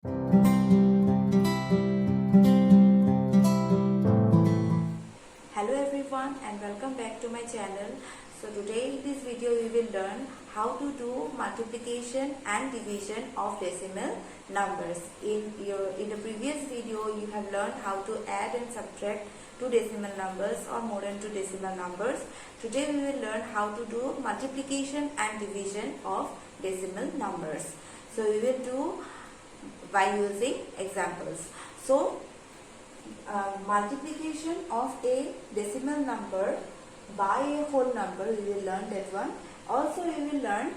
Hello everyone and welcome back to my channel. So today in this video we will learn how to do multiplication and division of decimal numbers. In the previous video you have learned how to add and subtract two decimal numbers or more than two decimal numbers. Today we will learn how to do multiplication and division of decimal numbers. So we will do by using examples. So multiplication of a decimal number by a whole number, we will learn that one. Also we will learn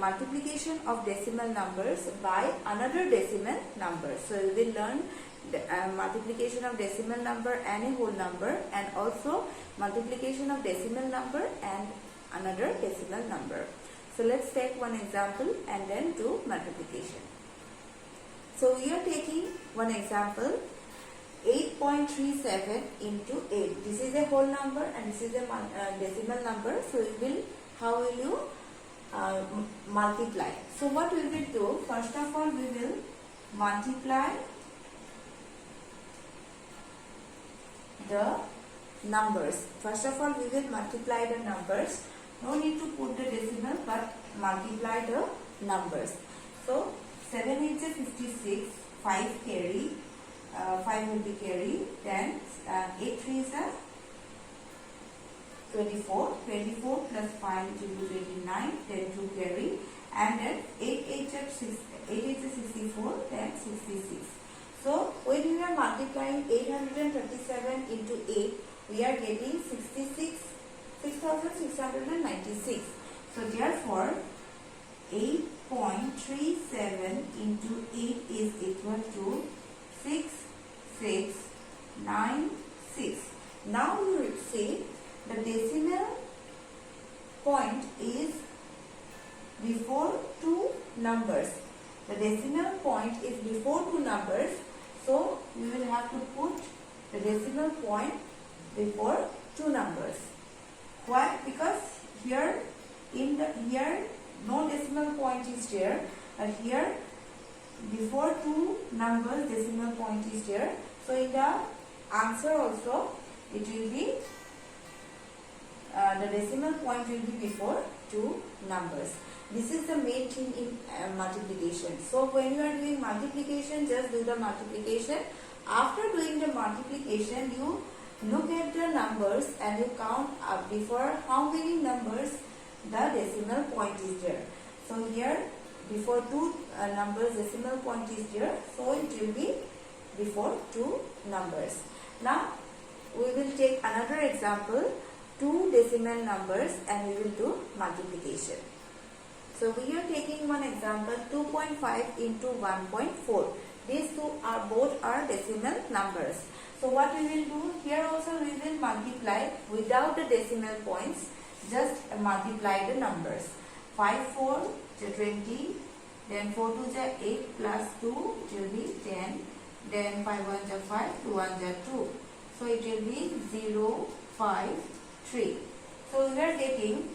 multiplication of decimal numbers by another decimal number. So we will learn the, multiplication of decimal number and a whole number, and also multiplication of decimal number and another decimal number. So let's take one example and then do multiplication. So we are taking one example, 8.37 into 8. This is a whole number and this is a decimal number. So how will you multiply? So what we will do, first of all we will multiply the numbers. First of all we will multiply the numbers. No need to put the decimal, but multiply the numbers. So 7 is a 56, 5 carry. 5 will be carry, then 8 3 is a 24, 24 plus 5 will be 29, then 2 carry, and then 8 8 is 64, then 66. So when we are multiplying 837 into 8, we are getting 6696. So therefore 8.37 into 8 is equal to 6696. Now you will see the decimal point is before two numbers. The decimal point is before two numbers, so we will have to put the decimal point before two numbers. Why? Because here no decimal point is there, and here before two numbers decimal point is there. So in the answer also it will be the decimal point will be before two numbers. This is the main thing in multiplication. So when you are doing multiplication, just do the multiplication. After doing the multiplication, you look at the numbers and you count up before how many numbers the decimal point is there. So here before two numbers decimal point is there, so it will be before two numbers. Now we will take another example, two decimal numbers, and we will do multiplication. So we are taking one example, 2.5 into 1.4. These two are both are decimal numbers. So what we will do, here also we will multiply without the decimal points, just multiply the numbers. 5 4 20, then 4 2 is 8 plus 2 it will be 10, then 5 1 is 5, 2 1 is 2. So it will be 0 5 3. So we are getting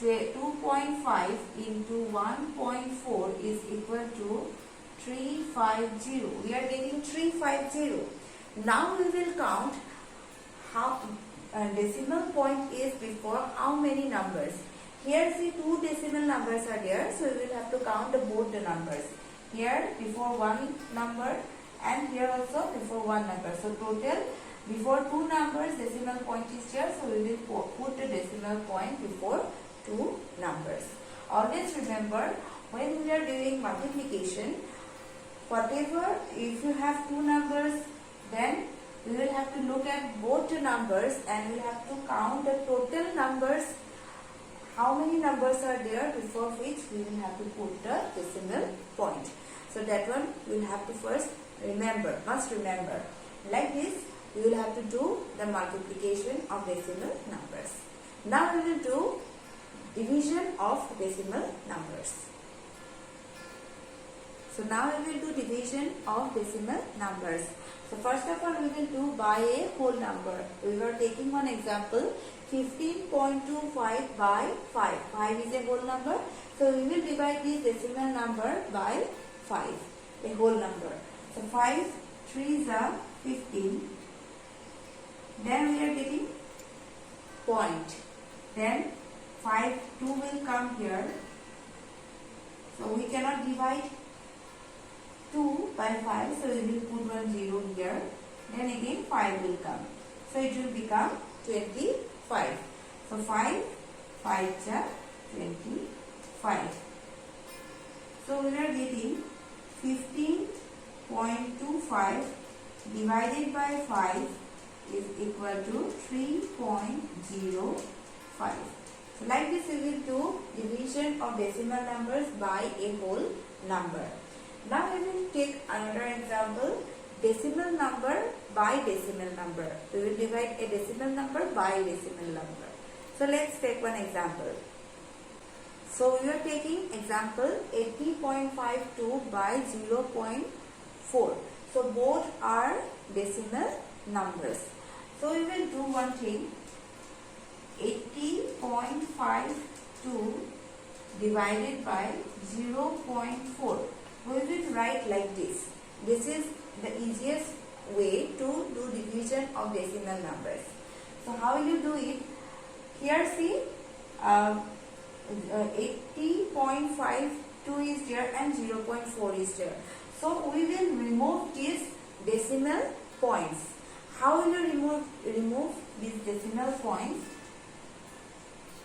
2.5 into 1.4 is equal to 350. We are getting 350. Now we will count how decimal point is before how many numbers. Here see two decimal numbers are there, so we will have to count both the numbers. Here before one number and here also before one number. So total before two numbers decimal point is there, so we will put the decimal point before two numbers. Always remember, when we are doing multiplication, whatever, if you have two numbers, then we will have to look at both the numbers and we will have to count the total numbers. How many numbers are there before which we will have to put the decimal point. So that one we will have to first remember, must remember. Like this, we will have to do the multiplication of decimal numbers. Now we will do division of decimal numbers. So now we will do division of decimal numbers. So first of all we will do by a whole number. We were taking one example, 15.25 by 5. 5 is a whole number. So we will divide this decimal number by 5. a whole number. So 5 3s are 15. Then we are getting point. Then 5 2 will come here. So we cannot divide 2 by 5. So we will put 1 0 here. Then again 5 will come. So it will become 25. So 5 5 are 25. So we are getting 15.25 divided by 5 is equal to 3.05. So like this we will do division of decimal numbers by a whole number. Now we will take another example, decimal number by decimal number. We will divide a decimal number by a decimal number. So let's take one example. So we are taking example 80.52 by 0.4. So both are decimal numbers. So we will do one thing. 80.52 divided by 0.4. We will write like this. This is the easiest way to do division of decimal numbers. So how will you do it? Here see 80.52 is there and 0.4 is there. So we will remove these decimal points. How will you remove these decimal points?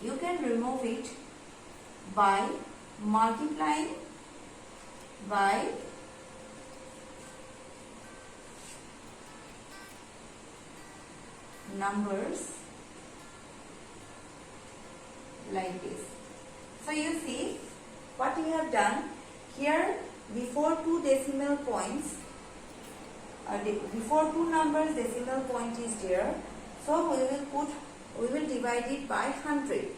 You can remove it by multiplying by numbers like this. So you see what we have done here. Before two decimal points, before two numbers decimal point is there, so we will divide it by 100,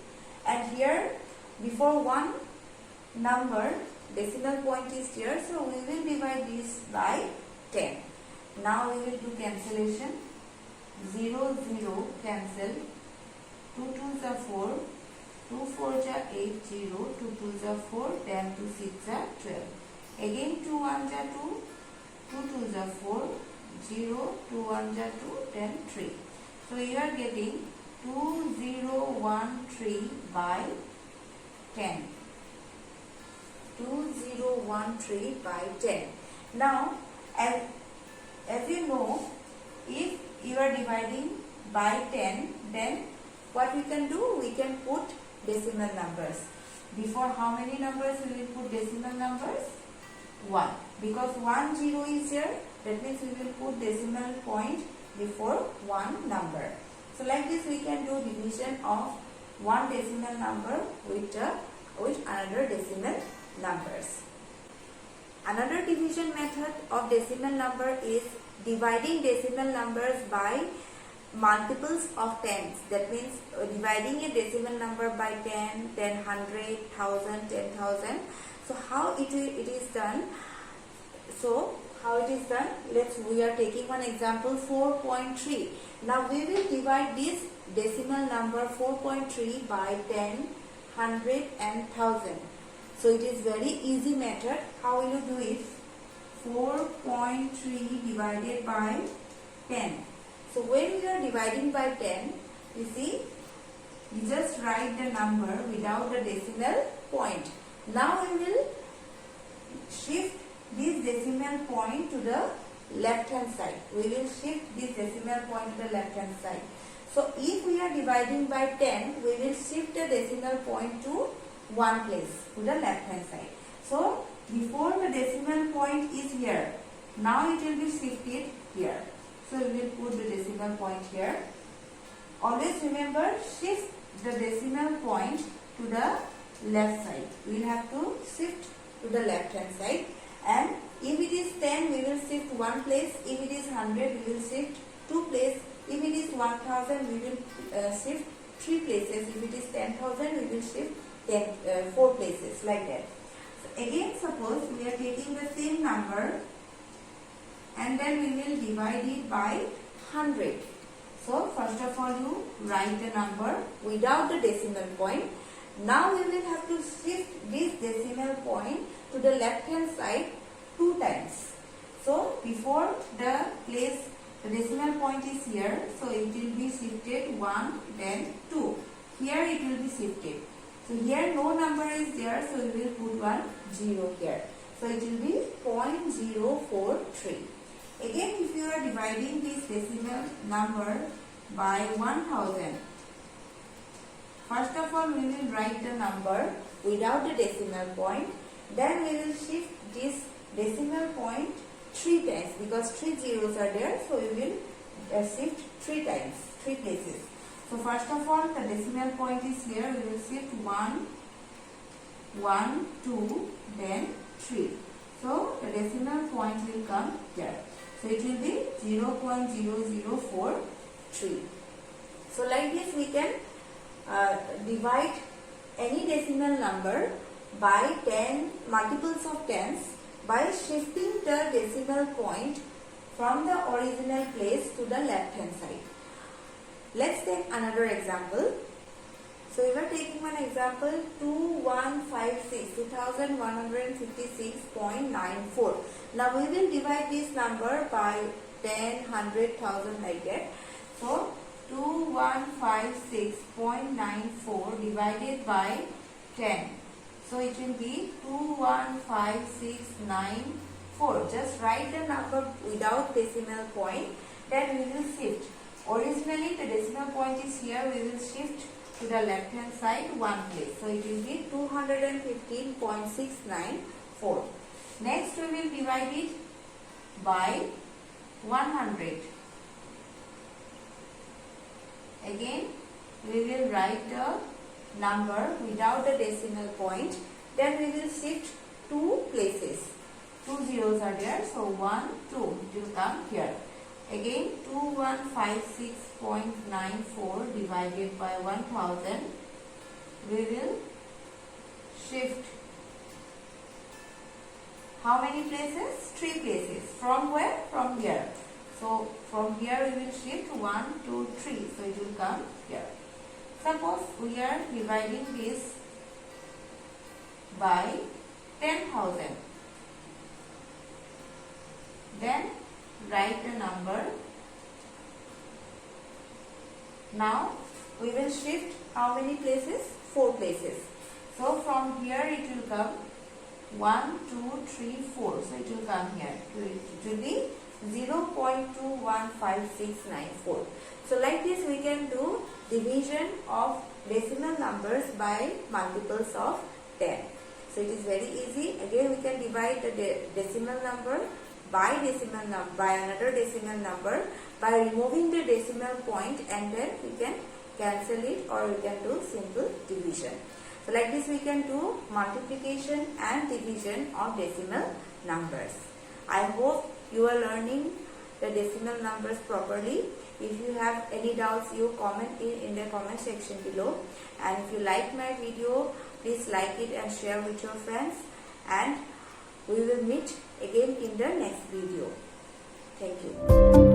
and here before one number decimal point is there, so we will divide this by 10. Now we will do cancellation. 0 0 cancel. 2 2s are 4. 2 4s are 8 0. 2 2s are 4. 10 2 6 are 12. Again 2 1s are 2. 2 2s are 4. 0 2 1s are 2. 10 3. So you are getting 2013 by 10. 2013 by 10. Now as you know, if you are dividing by 10, then what we can do? We can put decimal numbers. Before how many numbers we will put decimal numbers? 1. Because 1 0 is here, that means we will put decimal point before one number. So like this we can do division of one decimal number with another decimal numbers. Another division method of decimal number is dividing decimal numbers by multiples of tens. That means dividing a decimal number by 10, 10, 100, 1000, 10,000. So how it is done? So how it is done? We are taking one example, 4.3. Now we will divide this decimal number 4.3 by 10, 100 and 1000. So it is very easy method. How will you do it? 4.3 divided by 10. So when we are dividing by 10, you see, you just write the number without the decimal point. Now we will shift this decimal point to the left hand side. We will shift this decimal point to the left hand side. So if we are dividing by 10, we will shift the decimal point to one place, to the left hand side. So before the decimal point is here, now it will be shifted here. So we will put the decimal point here. Always remember, shift the decimal point to the left side. We will have to shift to the left hand side. And if it is 10, we will shift one place. If it is 100, we will shift two places. If it is 1000, we will shift three places. If it is 10,000, we will shift 4 places, like that. So again, suppose we are taking the same number and then we will divide it by 100. So first of all, you write the number without the decimal point. Now we will have to shift this decimal point to the left hand side 2 times. So before the place, the decimal point is here, so it will be shifted 1, then 2. Here it will be shifted. So here no number is there, so we will put 1 0 here. So it will be 0.043. Again, if you are dividing this decimal number by 1000, first of all we will write the number without the decimal point. Then we will shift this decimal point 3 times because 3 zeros are there. So we will shift 3 times, 3 places. So first of all, the decimal point is here. We will shift 1, 1, 2, then 3. So the decimal point will come here. So it will be 0.0043. So like this we can divide any decimal number by 10 multiples of tens by shifting the decimal point from the original place to the left hand side. Let's take another example. So we were taking one example 2156.94. Now we will divide this number by 10, 100, 1000 like that. So 2156.94 divided by 10. So it will be 215694. Just write the number without decimal point. Then we will shift. Originally the decimal point is here. We will shift to the left hand side 1 place. So it will be 215.694. Next we will divide it by 100. Again we will write the number without the decimal point. Then we will shift 2 places. 2 zeros are there. So 1, 2. It will come here. Again 2156.94 divided by 1000. We will shift how many places? 3 places. From where? From here. So from here we will shift 1, 2, 3. So it will come here. Suppose we are dividing this by 10,000. Then write the number. Now we will shift how many places? 4 places. So from here it will come 1, 2, 3, 4. So it will come here. It will be 0.215694. So like this we can do division of decimal numbers by multiples of 10. So it is very easy. Again we can divide the decimal number by another decimal number by removing the decimal point, and then we can cancel it, or we can do simple division. So like this we can do multiplication and division of decimal numbers. I hope you are learning the decimal numbers properly. If you have any doubts, you comment in the comment section below. And if you like my video, please like it and share with your friends. And we will meet again in the next video. Thank you.